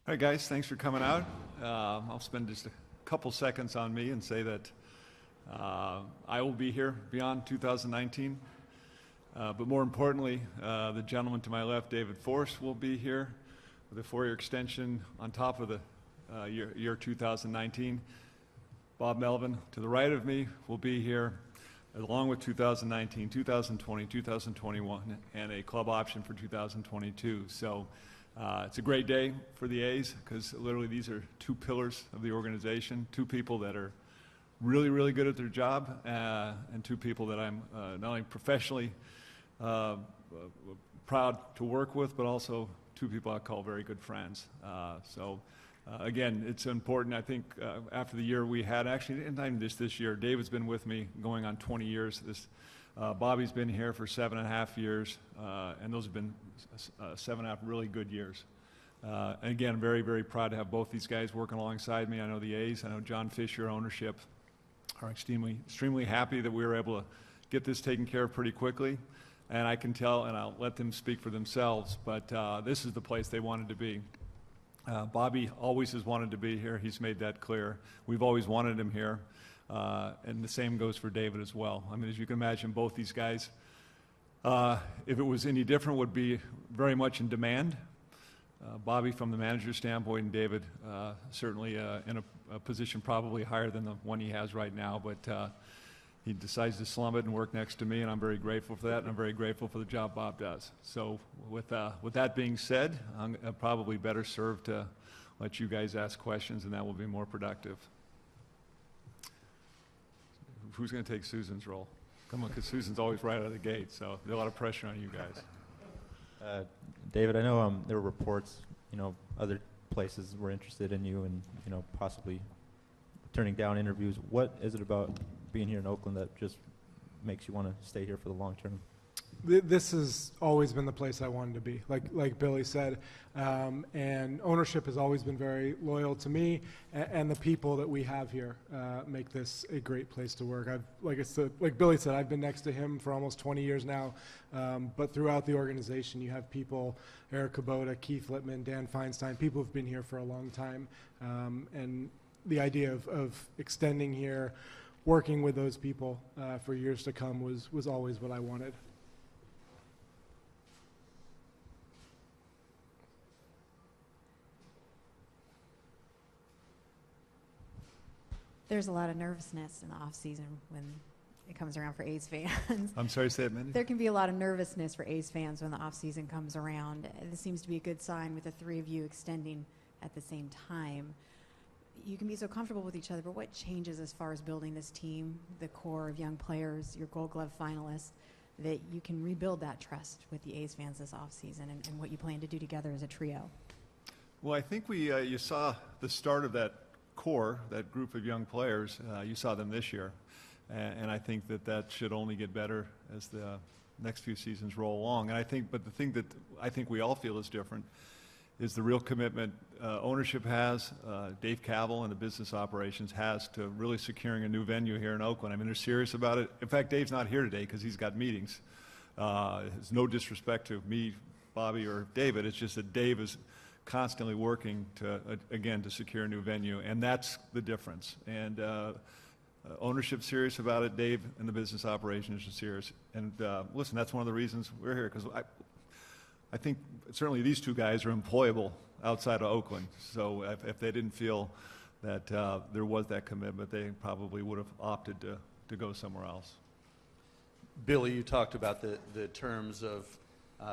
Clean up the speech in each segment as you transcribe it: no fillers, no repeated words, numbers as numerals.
All right, guys, thanks for coming out. I'll spend just a couple seconds on me and say that I will be here beyond 2019. But more importantly, the gentleman to my left, David Forst, will be here with a 4-year extension on top of the year 2019. Bob Melvin, to the right of me, will be here along with 2019, 2020, 2021, and a club option for 2022. So it's a great day for the A's because literally these are two pillars of the organization, two people that are really, really good at their job, and two people that I'm not only professionally proud to work with, but also two people I call very good friends. Again, it's important, I think, after the year we had, actually, not even this year, David's been with me going on 20 years. Bobby's been here for 7.5 years, and those have been 7.5 really good years. And again, I'm very, very proud to have both these guys working alongside me. I know the A's, I know John Fisher, ownership, are extremely happy that we were able to get this taken care of pretty quickly. And I can tell, and I'll let them speak for themselves, but this is the place they wanted to be. Bobby always has wanted to be here. He's made that clear. We've always wanted him here. And the same goes for David as well. I mean, as you can imagine, both these guys, if it was any different, would be very much in demand. Bobby from the manager's standpoint, and David certainly in a position probably higher than the one he has right now, but he decides to slum it and work next to me, and I'm very grateful for that, and I'm very grateful for the job Bob does. So with that being said, I'm probably better served to let you guys ask questions, and that will be more productive. Who's going to take Susan's role? Come on, because Susan's always right out of the gate, so there's a lot of pressure on you guys. David, I know there were reports, other places were interested in you and, possibly turning down interviews. What is it about being here in Oakland that just makes you want to stay here for the long term? This has always been the place I wanted to be, like Billy said, and ownership has always been very loyal to me, and the people that we have here make this a great place to work. Like Billy said, I've been next to him for almost 20 years now, but throughout the organization you have people, Eric Kubota, Keith Littman, Dan Feinstein, people who've been here for a long time, and the idea of extending here, working with those people for years to come was always what I wanted. There's a lot of nervousness in the off season when it comes around for A's fans. I'm sorry, say it, Mindy. There can be a lot of nervousness for A's fans when the off season comes around. This seems to be a good sign with the three of you extending at the same time. You can be so comfortable with each other, but what changes as far as building this team, the core of young players, your Gold Glove finalists, that you can rebuild that trust with the A's fans this off season and what you plan to do together as a trio? Well, I think you saw the start of that core, that group of young players. You saw them this year, and I think that should only get better as the next few seasons roll along. But the thing that I think we all feel is different is the real commitment ownership has, Dave Cavill and the business operations has to really securing a new venue here in Oakland. I mean, they're serious about it. In fact, Dave's not here today because he's got meetings. It's no disrespect to me, Bobby, or David. It's just that Dave is constantly working to secure a new venue, and that's the difference. And ownership's serious about it. Dave and the business operations are serious. And listen, that's one of the reasons we're here, because I think certainly these two guys are employable outside of Oakland. So if they didn't feel that there was that commitment, they probably would have opted to go somewhere else. Billy, you talked about the terms of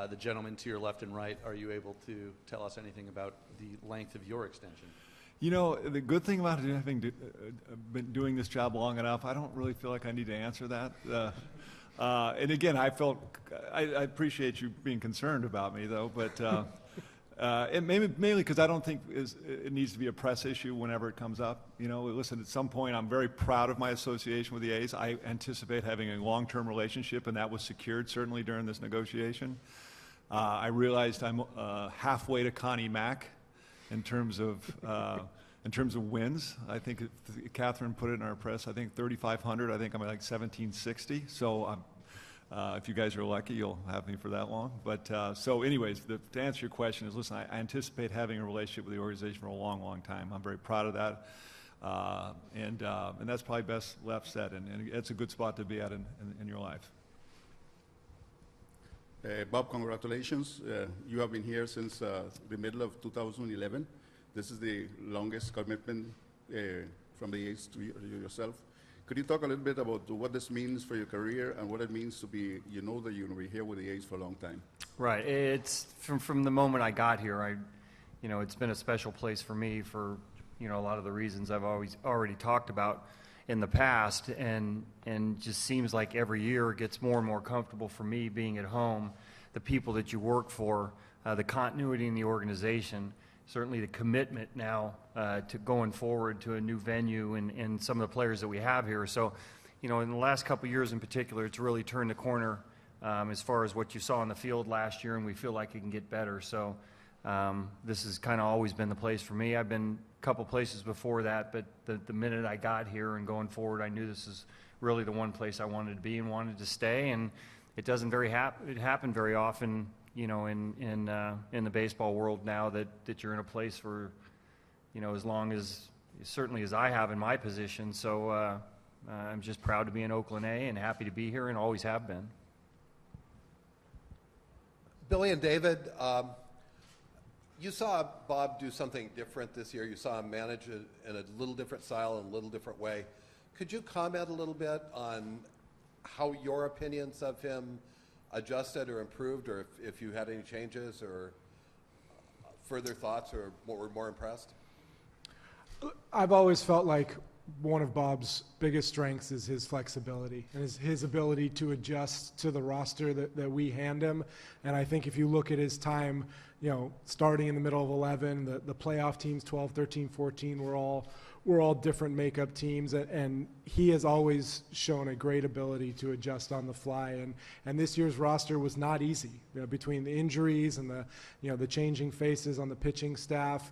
the gentleman to your left and right. Are you able to tell us anything about the length of your extension? The good thing about having been doing this job long enough, I don't really feel like I need to answer that. And again, I appreciate you being concerned about me, though, but mainly because I don't think it needs to be a press issue whenever it comes up. Listen, at some point, I'm very proud of my association with the A's. I anticipate having a long-term relationship, and that was secured certainly during this negotiation. I realized I'm halfway to Connie Mack in terms of wins. I think Catherine put it in our press. I think 3,500. I think I'm at like 1,760. So If you guys are lucky, you'll have me for that long. But so anyways, to answer your question is, listen, I anticipate having a relationship with the organization for a long, long time. I'm very proud of that. And that's probably best left said, and it's a good spot to be at in your life. Bob, congratulations. You have been here since the middle of 2011. This is the longest commitment from the A's to yourself. Could you talk a little bit about what this means for your career and what it means to be, you know that you're going to be here with the A's for a long time? Right. It's from the moment I got here, it's been a special place for me for, a lot of the reasons I've already talked about in the past, and just seems like every year it gets more and more comfortable for me being at home, the people that you work for, the continuity in the organization, certainly the commitment now to going forward to a new venue and some of the players that we have here. So, in the last couple of years in particular, it's really turned the corner as far as what you saw on the field last year, and we feel like it can get better. So this has kind of always been the place for me. I've been a couple places before that, but the minute I got here and going forward, I knew this is really the one place I wanted to be and wanted to stay. And it doesn't happen very often, in the baseball world now that you're in a place for, as long as, certainly as I have in my position. So I'm just proud to be in Oakland A and happy to be here and always have been. Billy and David, you saw Bob do something different this year. You saw him manage it in a little different style and a little different way. Could you comment a little bit on how your opinions of him adjusted or improved, or if you had any changes or further thoughts or were more impressed? I've always felt like one of Bob's biggest strengths is his flexibility and his ability to adjust to the roster that we hand him. And I think if you look at his time, starting in the middle of 11, the playoff teams, 12, 13, 14, were all different makeup teams, and he has always shown a great ability to adjust on the fly. And this year's roster was not easy, between the injuries and the changing faces on the pitching staff.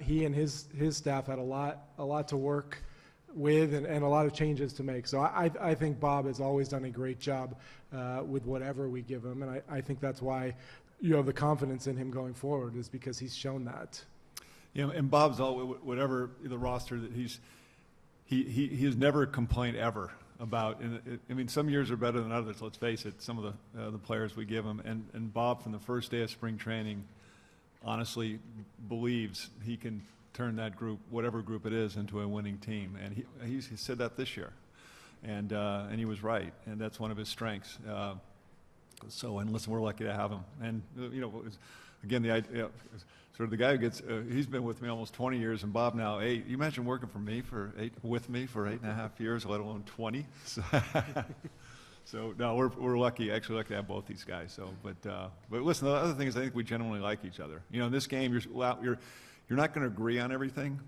He and his staff had a lot to work with and a lot of changes to make. So I think Bob has always done a great job with whatever we give him, and I think that's why you have the confidence in him going forward, is because he's shown that. And Bob's whatever the roster that he has never complained ever about. And some years are better than others. Let's face it. Some of the players we give him, and Bob from the first day of spring training, honestly believes he can turn that group, whatever group it is, into a winning team. And he said that this year, and he was right. And that's one of his strengths. And listen, we're lucky to have him. And again, the idea. Sort of the guy who gets, he's been with me almost 20 years, and Bob now 8. You imagine working with me for 8.5 years, let alone 20. So no, we're lucky, actually lucky to have both these guys. So, but listen, the other thing is I think we genuinely like each other. In this game, you're not going to agree on everything,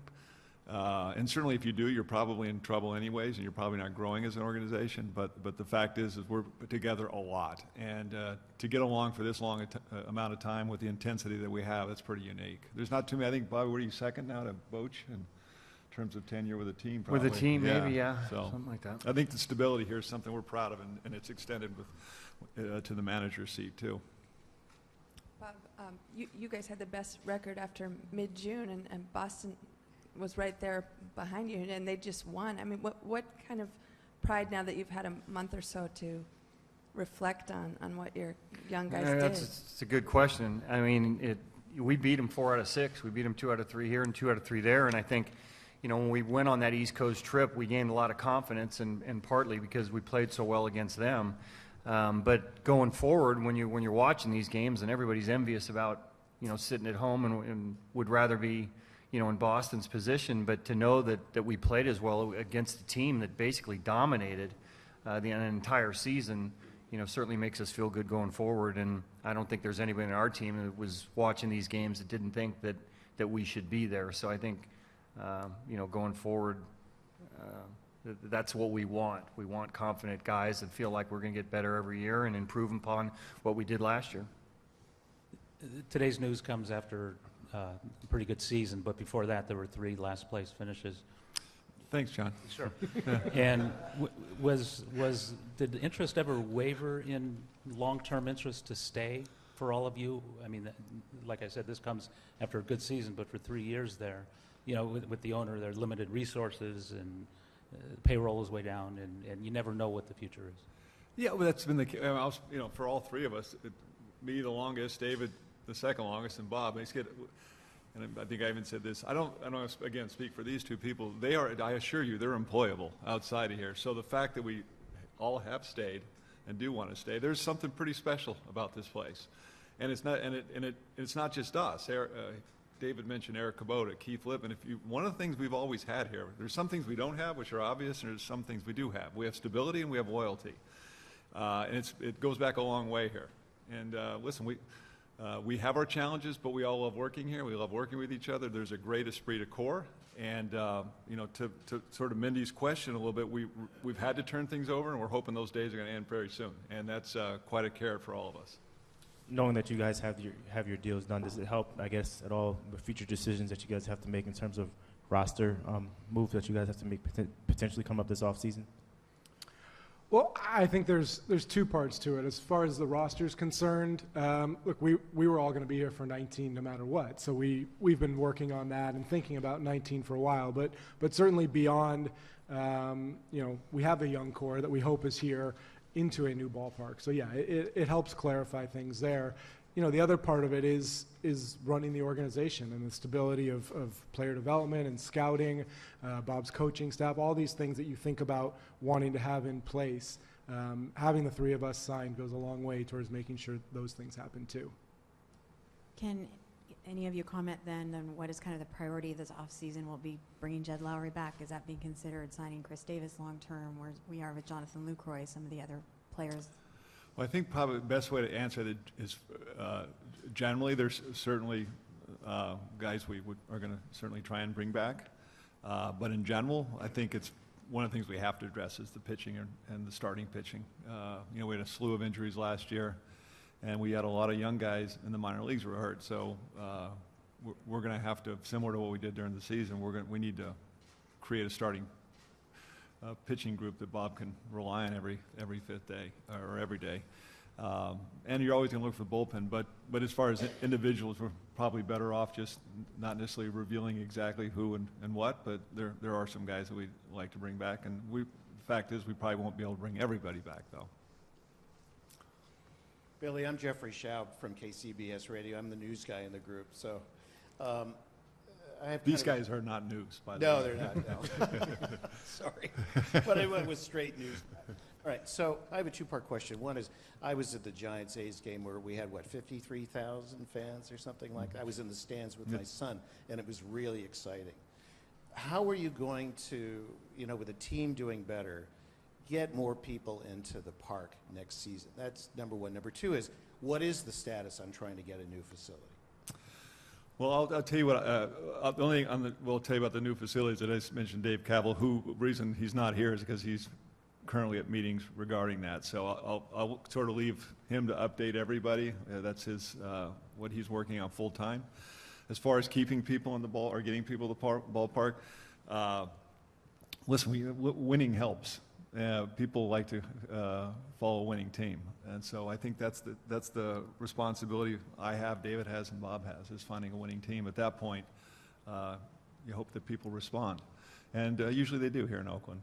and certainly if you do, you're probably in trouble anyways, and you're probably not growing as an organization. But the fact is we're together a lot, and to get along for this long amount of time with the intensity that we have, that's pretty unique. There's not too many. I think, Bobby, what are you, second now to Boch in terms of tenure with the team? Probably. With the team, yeah. maybe, yeah, So something like that. I think the stability here is something we're proud of, and it's extended with to the manager's seat too. Bob, you guys had the best record after mid-June, and Boston was right there behind you, and they just won. I mean, what kind of pride, now that you've had a month or so to reflect on what your young guys did? It's a good question. I mean, we beat them 4 out of 6. We beat them 2 out of 3 here and 2 out of 3 there. And I think, when we went on that East Coast trip, we gained a lot of confidence, and partly because we played so well against them. But going forward, when you're watching these games, and everybody's envious about sitting at home and would rather be in Boston's position, but to know that we played as well against a team that basically dominated the entire season, certainly makes us feel good going forward. And I don't think there's anybody in our team that was watching these games that didn't think that we should be there. So I think, going forward, that's what we want. We want confident guys that feel like we're going to get better every year and improve upon what we did last year. Today's news comes after a pretty good season, but before that there were 3 last place finishes. Thanks, John. Sure. And did the interest ever waver in long-term interest to stay for all of you? I mean, like I said, this comes after a good season, but for 3 years there, you know, with the owner, there are limited resources and payroll is way down, and you never know what the future is. Yeah, well, that's been the case. You know, for all three of us, me the longest, David the second longest, and Bob. And I think I even said this. I don't again speak for these two people. They are. I assure you, they're employable outside of here. So the fact that we all have stayed and do want to stay, there's something pretty special about this place. And it's not. It's not just us. David mentioned Eric Kubota, Keith Lippman. One of the things we've always had here, there's some things we don't have, which are obvious, and there's some things we do have. We have stability and we have loyalty, and it goes back a long way here. And listen, we have our challenges, but we all love working here. We love working with each other. There's a great esprit de corps. And, you know, to sort of Mindy's question a little bit, we've had to turn things over, and we're hoping those days are going to end very soon. And that's quite a carrot for all of us. Knowing that you guys have your deals done, does it help, I guess, at all with future decisions that you guys have to make in terms of roster moves that you guys have to make potentially come up this offseason? Well, I think there's two parts to it. As far as the roster's concerned, look, we were all going to be here for 19 no matter what. So we've been working on that and thinking about 19 for a while. But certainly beyond, you know, we have a young core that we hope is here into a new ballpark. So yeah, it helps clarify things there. You know, the other part of it is running the organization and the stability of player development and scouting, Bob's coaching staff, all these things that you think about wanting to have in place. Having the three of us signed goes a long way towards making sure those things happen too. Can any of you comment then on what is kind of the priority this offseason? Will be bringing Jed Lowry back? Is that being considered? Signing Chris Davis long-term, where we are with Jonathan Lucroy, some of the other players? Well, I think probably the best way to answer that is generally there's certainly guys we are going to certainly try and bring back. But in general, I think it's one of the things we have to address is the pitching and the starting pitching. You know, we had a slew of injuries last year, and we had a lot of young guys in the minor leagues were hurt. So we're going to have to, similar to what we did during the season, we need to create a starting pitching group that Bob can rely on every fifth day or every day. And you're always going to look for the bullpen, but as far as individuals, we're probably better off just not necessarily revealing exactly who and what, but there are some guys that we'd like to bring back, and the fact is we probably won't be able to bring everybody back, though. Billy, I'm Jeffrey Schaub from KCBS Radio. I'm the news guy in the group, so These guys are not news, by the way. No, they're not, no. Sorry. But I went with straight news. All right, so I have a two-part question. One is, I was at the Giants-A's game where we had, 53,000 fans or something like that? I was in the stands with my son, and it was really exciting. How are you going to, with a team doing better, get more people into the park next season? That's number one. Number two is, what is the status on trying to get a new facility? Well, I'll tell you what. The only thing we'll tell you about the new facilities that I mentioned, Dave Cavell. Reason he's not here is because he's currently at meetings regarding that. So I'll sort of leave him to update everybody. That's his what he's working on full time. As far as keeping people in the ball or getting people to the ballpark, listen, winning helps. People like to follow a winning team, and so I think that's the responsibility I have, David has, and Bob has, is finding a winning team. At that point, you hope that people respond, and usually they do here in Oakland.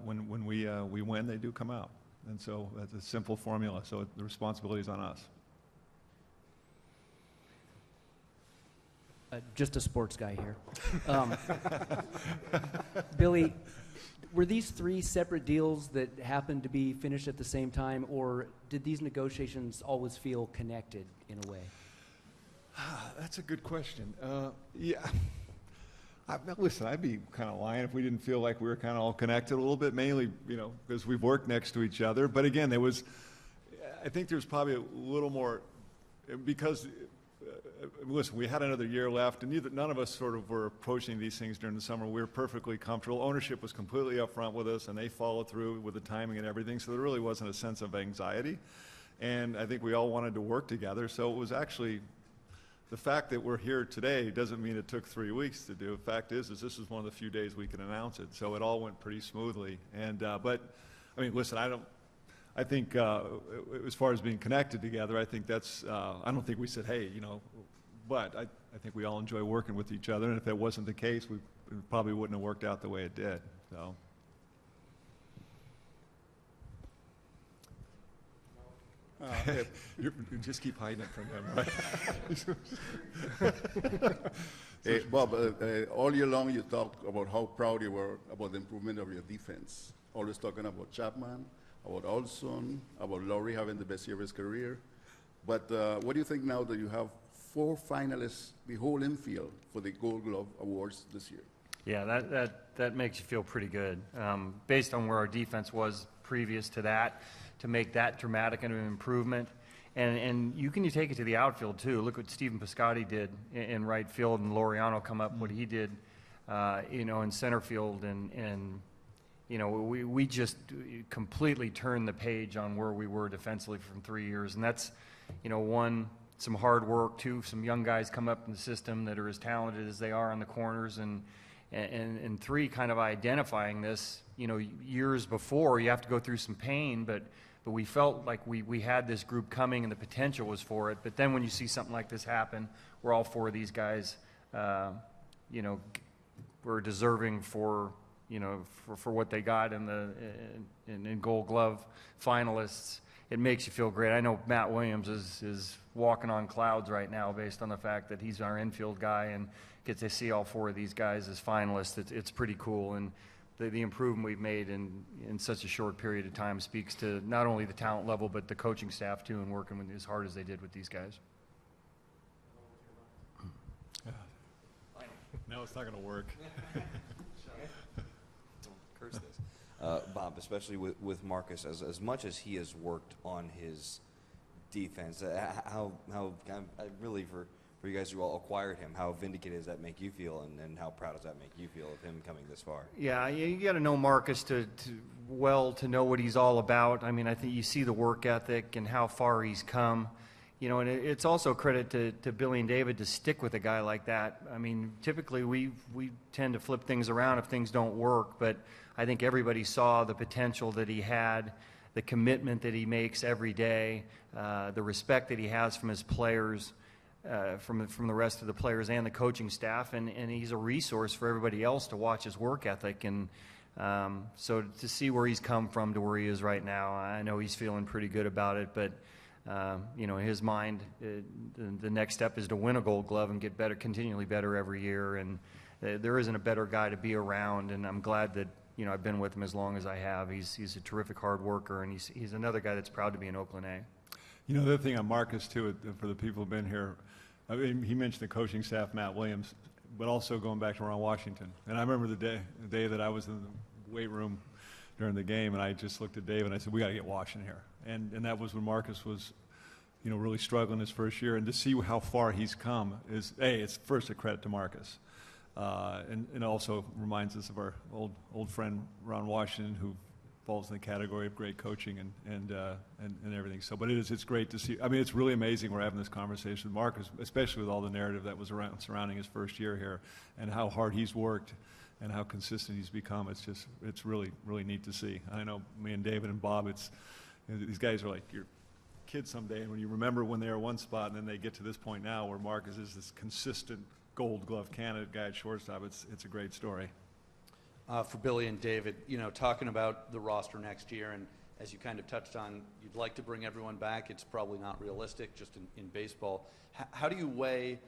When we win, they do come out, and so that's a simple formula. So the responsibility is on us. Just a sports guy here, Billy. Were these three separate deals that happened to be finished at the same time, or did these negotiations always feel connected in a way? That's a good question. Yeah. Listen, I'd be kind of lying if we didn't feel like we were kind of all connected a little bit, mainly, because we've worked next to each other. But again, I think there's probably a little more, because listen, we had another year left, and none of us sort of were approaching these things during the summer. We were perfectly comfortable. Ownership was completely upfront with us, and they followed through with the timing and everything, so there really wasn't a sense of anxiety. And I think we all wanted to work together, so it was actually the fact that we're here today doesn't mean it took 3 weeks to do. The fact is this is one of the few days we can announce it. So it all went pretty smoothly. And, but, I mean, listen, I think as far as being connected together, I think that's, I don't think we said, hey, you know, but I think we all enjoy working with each other. And if that wasn't the case, it probably wouldn't have worked out the way it did. So. You just keep hiding it from him, right? Hey, Bob, all year long you talked about how proud you were about the improvement of your defense. Always talking about Chapman, about Olson, about Laurie having the best year of his career. But what do you think now that you have 4 finalists, the whole infield, for the Gold Glove Awards this year? Yeah, that makes you feel pretty good. Based on where our defense was previous to that, to make that dramatic an improvement. And you take it to the outfield, too. Look what Stephen Piscotty did in right field, and Laureano come up, what he did, in center field. And we just completely turned the page on where we were defensively from 3 years. And that's, one, some hard work, 2, some young guys come up in the system that are as talented as they are on the corners, and 3, kind of identifying this, years before. You have to go through some pain, but we felt like we had this group coming and the potential was for it. But then when you see something like this happen, where all 4 of these guys, were deserving for what they got in Gold Glove finalists, it makes you feel great. I know Matt Williams is walking on clouds right now based on the fact that he's our infield guy and gets to see all 4 of these guys as finalists. It's pretty cool. And the improvement we've made in such a short period of time speaks to not only the talent level, but the coaching staff, too, and working as hard as they did with these guys. No, it's not going to work. Don't curse this. Bob, especially with Marcus, as much as he has worked on his defense, how really for you guys who all acquired him, how vindicated does that make you feel, and how proud does that make you feel of him coming this far? Yeah, you got to know Marcus to know what he's all about. I mean, I think you see the work ethic and how far he's come. And it's also credit to Billy and David to stick with a guy like that. I mean, typically we tend to flip things around if things don't work, but I think everybody saw the potential that he had, the commitment that he makes every day, the respect that he has from his players, from the rest of the players and the coaching staff, and he's a resource for everybody else to watch his work ethic. And so to see where he's come from to where he is right now, I know he's feeling pretty good about it, but in his mind, the next step is to win a Gold Glove and get better, continually better every year. And there isn't a better guy to be around, and I'm glad that I've been with him as long as I have. He's a terrific hard worker, and he's another guy that's proud to be in Oakland A. The other thing on Marcus, too, for the people who've been here, I mean, he mentioned the coaching staff, Matt Williams, but also going back to Ron Washington. And I remember the day that I was in the weight room during the game, and I just looked at Dave and I said, we got to get Washington here. And that was when Marcus was, really struggling his first year. And to see how far he's come is, it's first a credit to Marcus. And also reminds us of our old friend Ron Washington, who falls in the category of great coaching and everything. So, but it's great to see. I mean, it's really amazing we're having this conversation with Marcus, especially with all the narrative that was surrounding his first year here, and how hard he's worked and how consistent he's become. It's really, really neat to see. I know me and David and Bob, these guys are like your kids someday, and when you remember when they were one spot and then they get to this point now where Marcus is this consistent Gold Glove candidate guy at shortstop, it's a great story. For Billy and David, talking about the roster next year, and as you kind of touched on, you'd like to bring everyone back. It's probably not realistic just in baseball. How do you weigh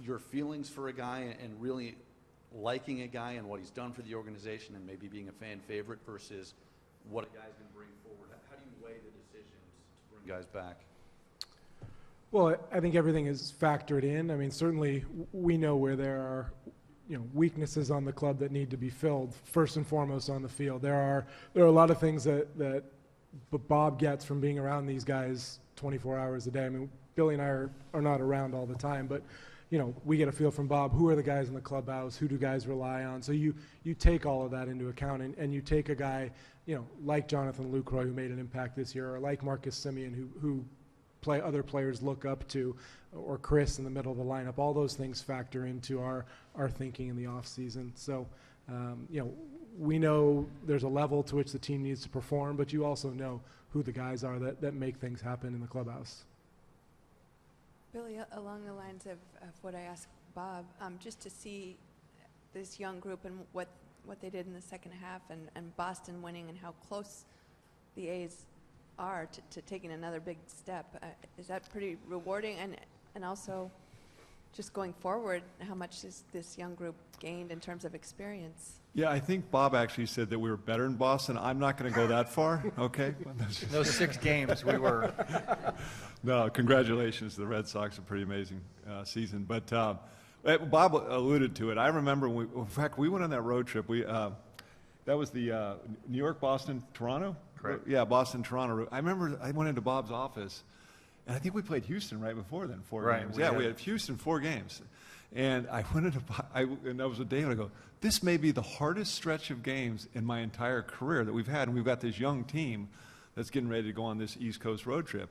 your feelings for a guy and really liking a guy and what he's done for the organization and maybe being a fan favorite versus what a guy's going to bring forward? How do you weigh the decisions to bring guys back? Well, I think everything is factored in. I mean, certainly we know where there are weaknesses on the club that need to be filled, first and foremost on the field. There are a lot of things that Bob gets from being around these guys 24 hours a day. I mean, Billy and I are not around all the time, but we get a feel from Bob, who are the guys in the clubhouse, who do guys rely on. So you take all of that into account, and you take a guy like Jonathan Lucroy, who made an impact this year, or like Marcus Simeon, who other players look up to, or Chris in the middle of the lineup. All those things factor into our thinking in the off season. So, we know there's a level to which the team needs to perform, but you also know who the guys are that make things happen in the clubhouse. Billy, along the lines of what I asked Bob, just to see this young group and what they did in the second half, and Boston winning, and how close the A's are to taking another big step, is that pretty rewarding? And also, just going forward, how much is this young group gained in terms of experience? Yeah, I think Bob actually said that we were better in Boston. I'm not going to go that far, okay? Those 6 games, we were. No, congratulations to the Red Sox. A pretty amazing season. But Bob alluded to it. I remember, in fact, we went on that road trip. That was the New York, Boston, Toronto? Correct. Yeah, Boston, Toronto. I remember I went into Bob's office, and I think we played Houston right before then, 4 Right, games. we Yeah, did. we had Houston 4 games. And I went into, and I was with David, I go, this may be the hardest stretch of games in my entire career that we've had, and we've got this young team that's getting ready to go on this East Coast road trip.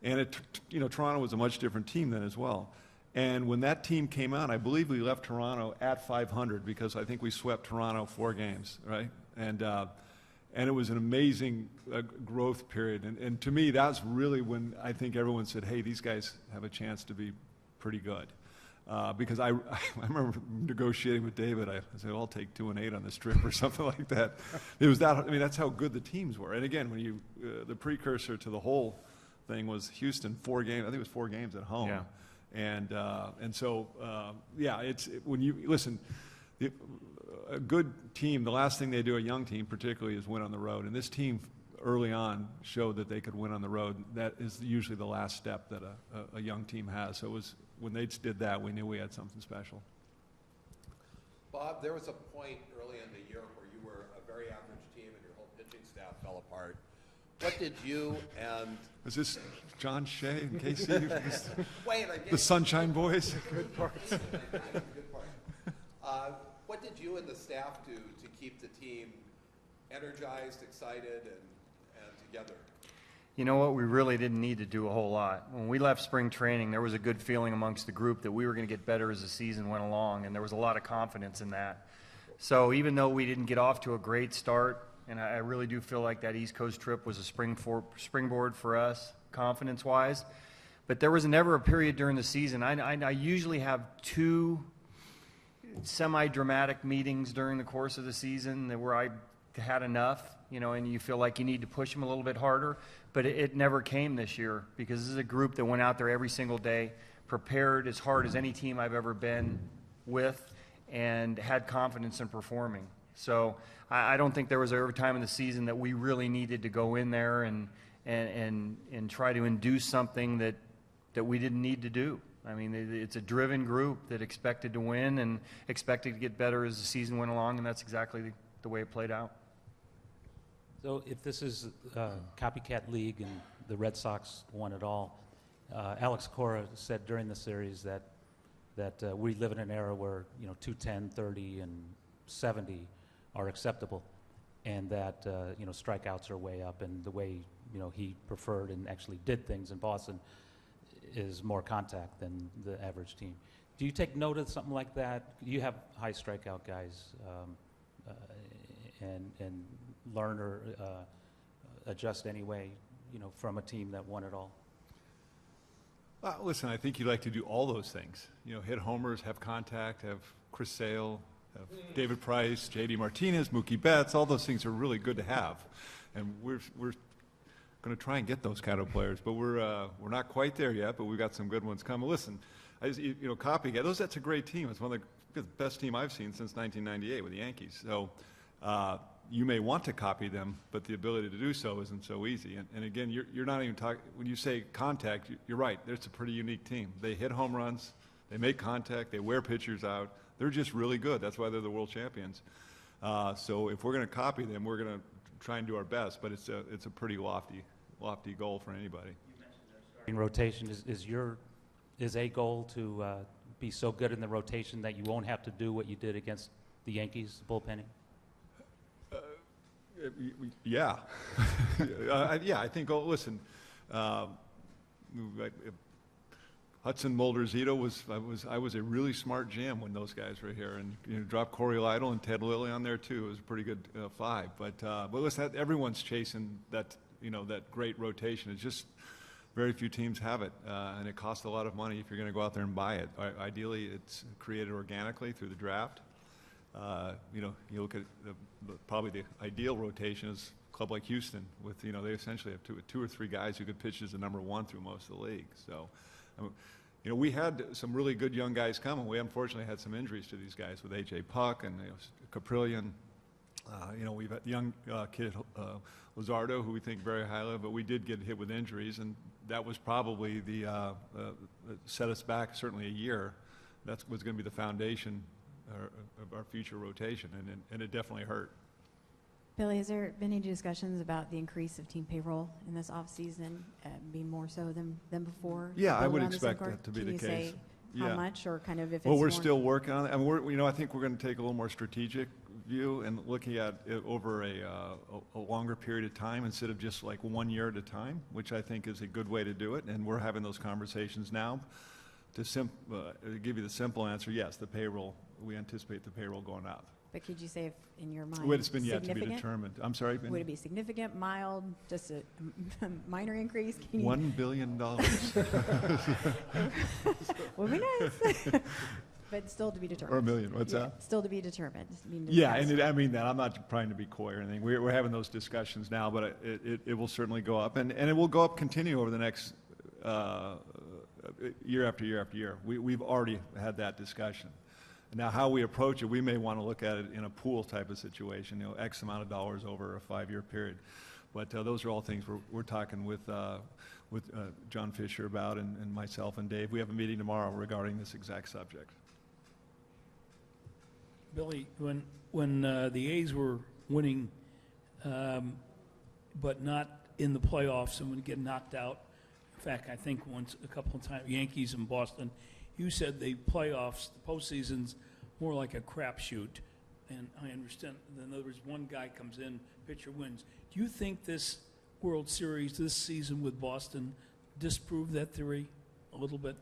And Toronto was a much different team then as well. And when that team came out, I believe we left Toronto at 500 because I think we swept Toronto 4 games, right? And it was an amazing growth period. And to me, that's really when I think everyone said, hey, these guys have a chance to be pretty good. Because I remember negotiating with David. I said, I'll take 2-8 on this trip or something like that. It was that. I mean, that's how good the teams were. And again, when you the precursor to the whole thing was Houston, 4 games. I think it was 4 games at home. Yeah. And so when you listen, a good team. The last thing they do, a young team particularly, is win on the road. And this team early on showed that they could win on the road. That is usually the last step that a young team has. So it was. When they did that, we knew we had something special. Bob, there was a point early in the year where you were a very average team and your whole pitching staff fell apart. What did you and... Is this John Shea and Casey? Wait, the Sunshine Boys? Good part. Good part. What did you and the staff do to keep the team energized, excited, and together? You know what? We really didn't need to do a whole lot. When we left spring training, there was a good feeling amongst the group that we were going to get better as the season went along, and there was a lot of confidence in that. So even though we didn't get off to a great start, and I really do feel like that East Coast trip was a springboard for us, confidence-wise, but there was never a period during the season. I usually have 2 semi-dramatic meetings during the course of the season where I had enough, and you feel like you need to push them a little bit harder. But it never came this year because this is a group that went out there every single day, prepared as hard as any team I've ever been with, and had confidence in performing. So I don't think there was ever a time in the season that we really needed to go in there and try to induce something that we didn't need to do. I mean, it's a driven group that expected to win and expected to get better as the season went along, and that's exactly the way it played out. So if this is a copycat league and the Red Sox won it all, Alex Cora said during the series that we live in an era where 210, 30, and 70 are acceptable, and that strikeouts are way up, and the way he preferred and actually did things in Boston is more contact than the average team. Do you take note of something like that? You have high strikeout guys, and learn or adjust anyway, from a team that won it all? Listen, I think you like to do all those things. Hit homers, have contact, have Chris Sale, have David Price, J.D. Martinez, Mookie Betts. All those things are really good to have, and we're going to try and get those kind of players. But we're not quite there yet. But we've got some good ones coming. Listen, copycat. That's a great team. It's one of the best team I've seen since 1998 with the Yankees. So. You may want to copy them, but the ability to do so isn't so easy. And again, you're not even talking, when you say contact, you're right. It's a pretty unique team. They hit home runs, they make contact, they wear pitchers out. They're just really good. That's why they're the world champions. So if we're going to copy them, we're going to try and do our best, but it's a pretty lofty goal for anybody. You mentioned their starting rotation. Is a goal to be so good in the rotation that you won't have to do what you did against the Yankees, bullpenning? Yeah. I think, listen, Hudson Mulder Zito I was a really smart jam when those guys were here, and drop Corey Lytle and Ted Lilly on there too. It was a pretty good five. But listen, everyone's chasing that that great rotation. It's just very few teams have it, and it costs a lot of money if you're going to go out there and buy it. Ideally, it's created organically through the draft. You look at probably the ideal rotation is a club like Houston with they essentially have two or three guys who could pitch as the number one through most of the league. So. We had some really good young guys come, and we unfortunately had some injuries to these guys with A.J. Puck and Caprillion. We've had the young kid Luzardo, who we think very highly of, but we did get hit with injuries, and that was probably the set us back certainly a year. That was going to be the foundation of our future rotation, and it definitely hurt. Billy, has there been any discussions about the increase of team payroll in this offseason being more so than before? Yeah, I would expect that to be the case. Can you say how much, or kind of if it's Well, we're more still working on it. I mean, I think we're going to take a little more strategic view and looking at it over a longer period of time instead of just like 1 year at a time, which I think is a good way to do it. And we're having those conversations now. To give you the simple answer, yes, the payroll. We anticipate the payroll going up. But could you say if in your mind Well, it's been yet to be determined. I'm sorry? Would it be significant, mild, just a minor increase? $1 billion. Would be nice. But still to be determined. Or $1 million. What's that? Still to be determined. Yeah, and I mean that. I'm not trying to be coy or anything. We're having those discussions now, but it will certainly go up. And it will go up, continue over the next year after year after year. We've already had that discussion. Now, how we approach it, we may want to look at it in a pool type of situation, X amount of dollars over a 5-year period. But those are all things we're talking with John Fisher about, and myself and Dave. We have a meeting tomorrow regarding this exact subject. Billy, when the A's were winning, but not in the playoffs and would get knocked out, in fact, I think a couple of times, Yankees and Boston, you said the playoffs, the postseason's more like a crapshoot, and I understand. In other words, one guy comes in, pitcher wins. Do you think this World Series this season with Boston disproved that theory a little bit?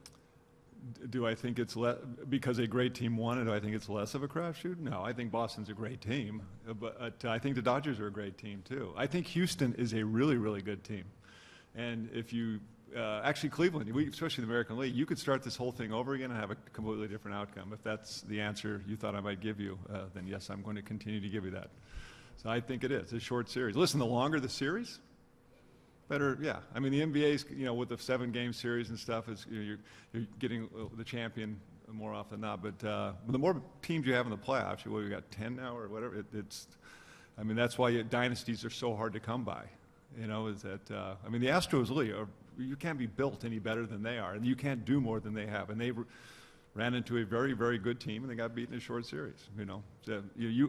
Do I think it's because a great team won it? Do I think it's less of a crapshoot? No, I think Boston's a great team, but I think the Dodgers are a great team too. I think Houston is a really, really good team, and if you actually, Cleveland, especially the American League, you could start this whole thing over again and have a completely different outcome. If that's the answer you thought I might give you, then yes, I'm going to continue to give you that. So I think it is a short series. Listen, the longer the series, better. Yeah, I mean the NBA's, with the 7-game series and stuff, is you're getting the champion more often than not. But the more teams you have in the playoffs, we got 10 now or whatever. I mean that's why dynasties are so hard to come by. Is that I mean the Astros you can't be built any better than they are, and you can't do more than they have. And they ran into a very, very good team, and they got beaten in a short series. So,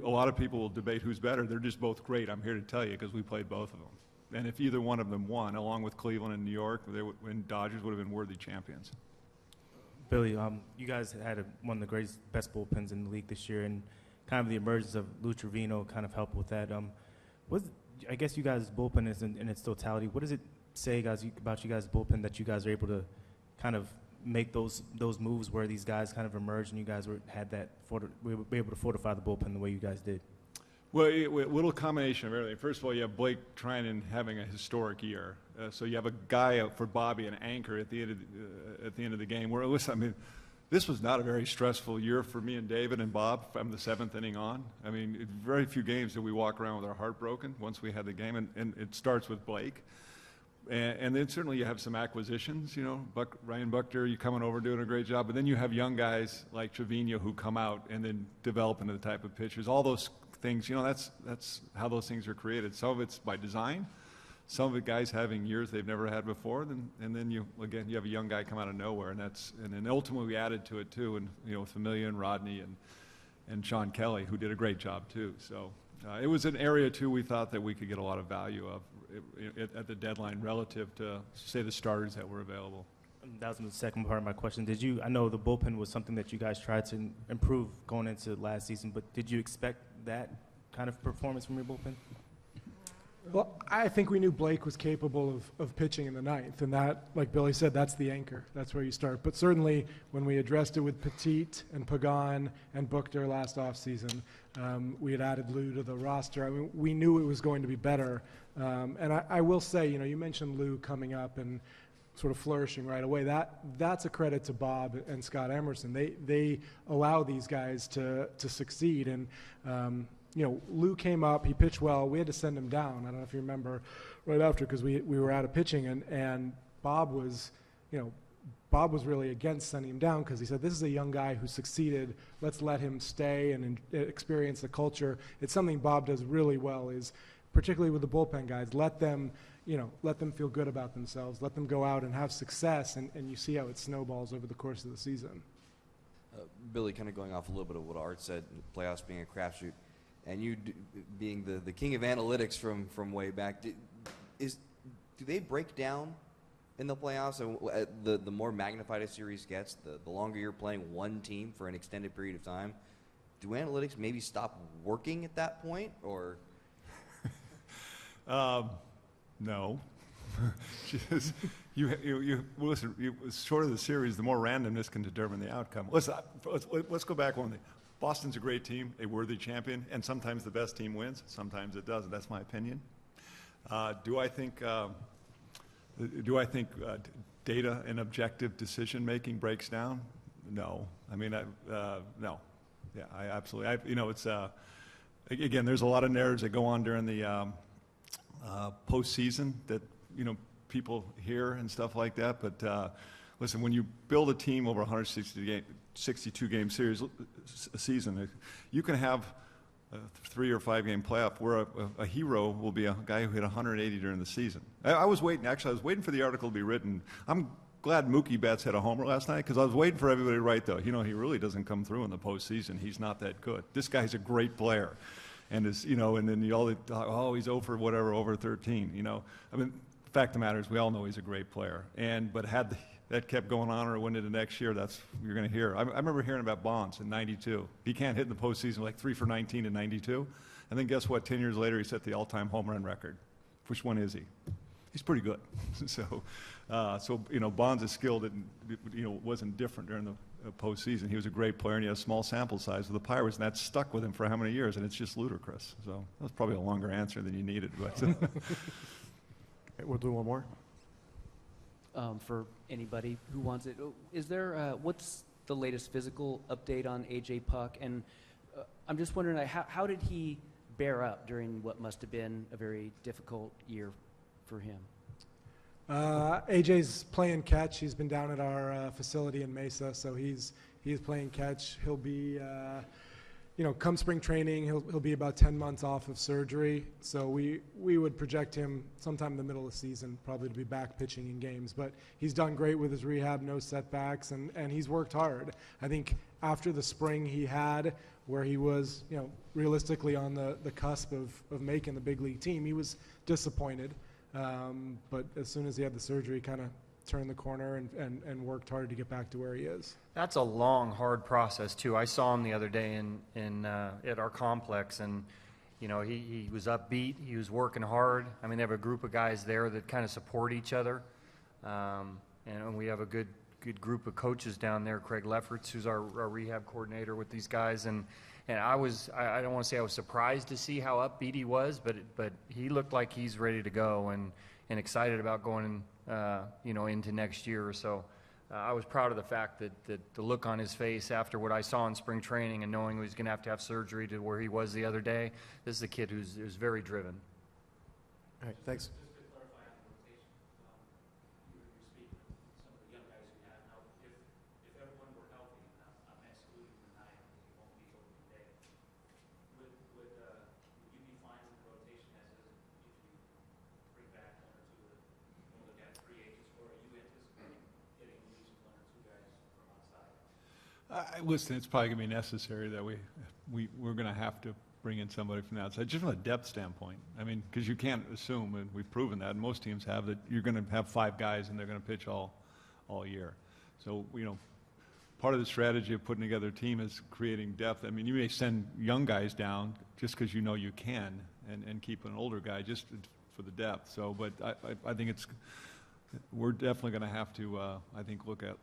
a lot of people will debate who's better. They're just both great. I'm here to tell you because we played both of them. And if either one of them won, along with Cleveland and New York, and Dodgers would have been worthy champions. Billy, you guys had one of the greatest, best bullpens in the league this year, and kind of the emergence of Lou Trevino kind of helped with that. I guess you guys' bullpen is in its totality. What does it say, guys, about you guys' bullpen that you guys are able to kind of make those moves where these guys kind of emerged and you guys were able to fortify the bullpen the way you guys did? Well, a little combination of everything. First of all, you have Blake Trinan having a historic year, so you have a guy for Bobby, an anchor at the end of the game. This was not a very stressful year for me and David and Bob from the 7th inning on. I mean, very few games did we walk around with our heart broken once we had the game, and it starts with Blake. And then certainly you have some acquisitions, Ryan Buckner, you coming over doing a great job. But then you have young guys like Trevino who come out and then develop into the type of pitchers. All those things, that's how those things are created. Some of it's by design. Some of it guys having years they've never had before. And then you have a young guy come out of nowhere. And then ultimately we added to it too. And, with Familia and Rodney and Sean Kelly, who did a great job too. So it was an area too we thought that we could get a lot of value of at the deadline relative to, say, the starters that were available. That was the second part of my question. I know the bullpen was something that you guys tried to improve going into last season, but did you expect that kind of performance from your bullpen? Well, I think we knew Blake was capable of pitching in the ninth, and that, like Billy said, that's the anchor. That's where you start. But certainly, when we addressed it with Petit and Pagan and Buchter last offseason, we had added Lou to the roster. I mean, we knew it was going to be better. And I will say, you mentioned Lou coming up and sort of flourishing right away. That's a credit to Bob and Scott Emerson. They allow these guys to succeed. And Lou came up, he pitched well. We had to send him down. I don't know if you remember, right after, because we were out of pitching, and Bob was really against sending him down because he said, this is a young guy who succeeded. Let's let him stay and experience the culture. It's something Bob does really well, is particularly with the bullpen guys, let them feel good about themselves, let them go out and have success, and you see how it snowballs over the course of the season. Billy, kind of going off a little bit of what Art said, playoffs being a crapshoot, and you being the king of analytics from way back, do they break down in the playoffs? And the more magnified a series gets, the longer you're playing one team for an extended period of time, do analytics maybe stop working at that point, or? No. Just, listen, short of the series, the more randomness can determine the outcome. Let's go back one thing. Boston's a great team, a worthy champion, and sometimes the best team wins, sometimes it doesn't. That's my opinion. Do I think data and objective decision making breaks down? No. I mean, no. Yeah, I absolutely. It's again, there's a lot of narratives that go on during the postseason that people hear and stuff like that. But listen, when you build a team over 162 game season, you can have a 3 or 5 game playoff where a hero will be a guy who hit 180 during the season. I was waiting for the article to be written. I'm glad Mookie Betts had a homer last night because I was waiting for everybody to write, though. He really doesn't come through in the postseason. He's not that good. This guy's a great player. And and then you all talk, oh, he's over whatever, over 13. I mean, the fact of the matter is, we all know he's a great player. But had that kept going on or went into next year, that's what you're going to hear. I remember hearing about Bonds in '92. He can't hit in the postseason, like 3 for 19 in '92. And then guess what? 10 years later, he set the all-time home run record. Which one is he? He's pretty good. So Bonds' skill wasn't different during the postseason. He was a great player, and he had a small sample size with the Pirates, and that stuck with him for how many years? And it's just ludicrous. So that was probably a longer answer than you needed. But okay, we'll do one more. For anybody who wants it, is there what's the latest physical update on AJ Puck? And I'm just wondering, how did he bear up during what must have been a very difficult year for him? AJ's playing catch. He's been down at our facility in Mesa, so he's playing catch. He'll be, come spring training, he'll be about 10 months off of surgery. So we would project him sometime in the middle of the season, probably to be back pitching in games. But he's done great with his rehab, no setbacks, and he's worked hard. I think after the spring he had, where he was, realistically on the cusp of making the big league team, he was disappointed. But as soon as he had the surgery, kind of turned the corner and worked hard to get back to where he is. That's a long, hard process too. I saw him the other day at our complex, and he was upbeat. He was working hard. I mean, they have a group of guys there that kind of support each other, and we have a good group of coaches down there. Craig Lefferts, who's our rehab coordinator with these guys, and I don't want to say I was surprised to see how upbeat he was, but he looked like he's ready to go and excited about going into next year. So I was proud of the fact that the look on his face after what I saw in spring training and knowing he was going to have surgery to where he was the other day. This is a kid who's very driven. All right, thanks. Listen, it's probably going to be necessary that we're going to have to bring in somebody from the outside, just from a depth standpoint. I mean, because you can't assume, and we've proven that, and most teams have, that you're going to have 5 guys and they're going to pitch all year. So, part of the strategy of putting together a team is creating depth. I mean, you may send young guys down just because you can and keep an older guy. Just for the depth. So, but I think we're definitely going to have to, I think, look at